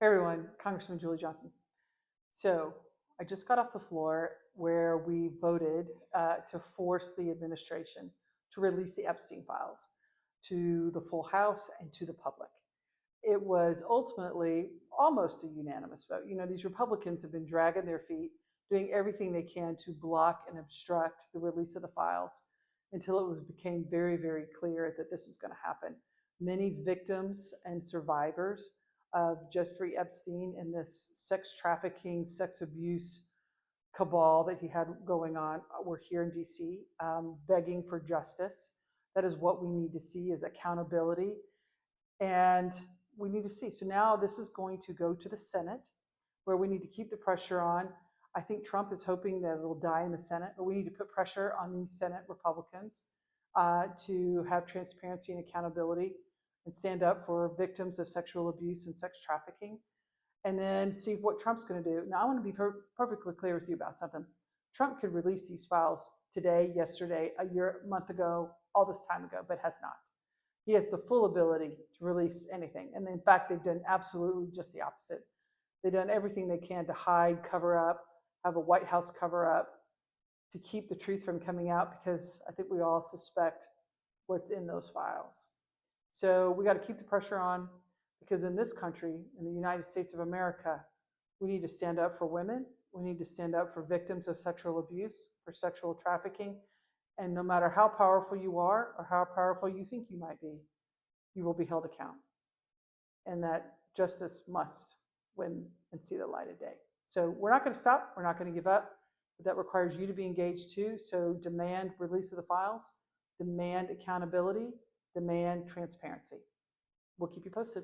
Hey everyone, Congressman Julie Johnson. So I just got off the floor where we voted to force the administration to release the Epstein Files to the full House and to the public. It was ultimately almost a unanimous vote. You know, these Republicans have been dragging their feet, doing everything they can to block and obstruct the release of the files until became very, very clear that this was going to happen. Many victims and survivors of Jeffrey Epstein and this sex trafficking, sex abuse cabal that he had going on were here in DC, begging for justice. That is what we need to see, is accountability. And we need to see. So now this is going to go to the Senate, where we need to keep the pressure on. I think Trump is hoping that it'll die in the Senate, but we need to put pressure on these Senate Republicans to have transparency and accountability and stand up for victims of sexual abuse and sex trafficking, and then see what Trump's going to do. Now, I want to be perfectly clear with you about something. Trump could release these files today, yesterday, a year, a month ago, all this time ago, but has not. He has the full ability to release anything. And in fact, they've done absolutely just the opposite. They've done everything they can to hide, cover up, have a White House cover up to keep the truth from coming out, because I think we all suspect what's in those files. So we got to keep the pressure on, because in this country, in the United States of America, we need to stand up for women. We need to stand up for victims of sexual abuse, for sexual trafficking. And no matter how powerful you are or how powerful you think you might be, you will be held account. And that justice must win and see the light of day. So we're not going to stop. We're not going to give up. But that requires you to be engaged too. So demand release of the files, demand accountability, demand transparency. We'll keep you posted.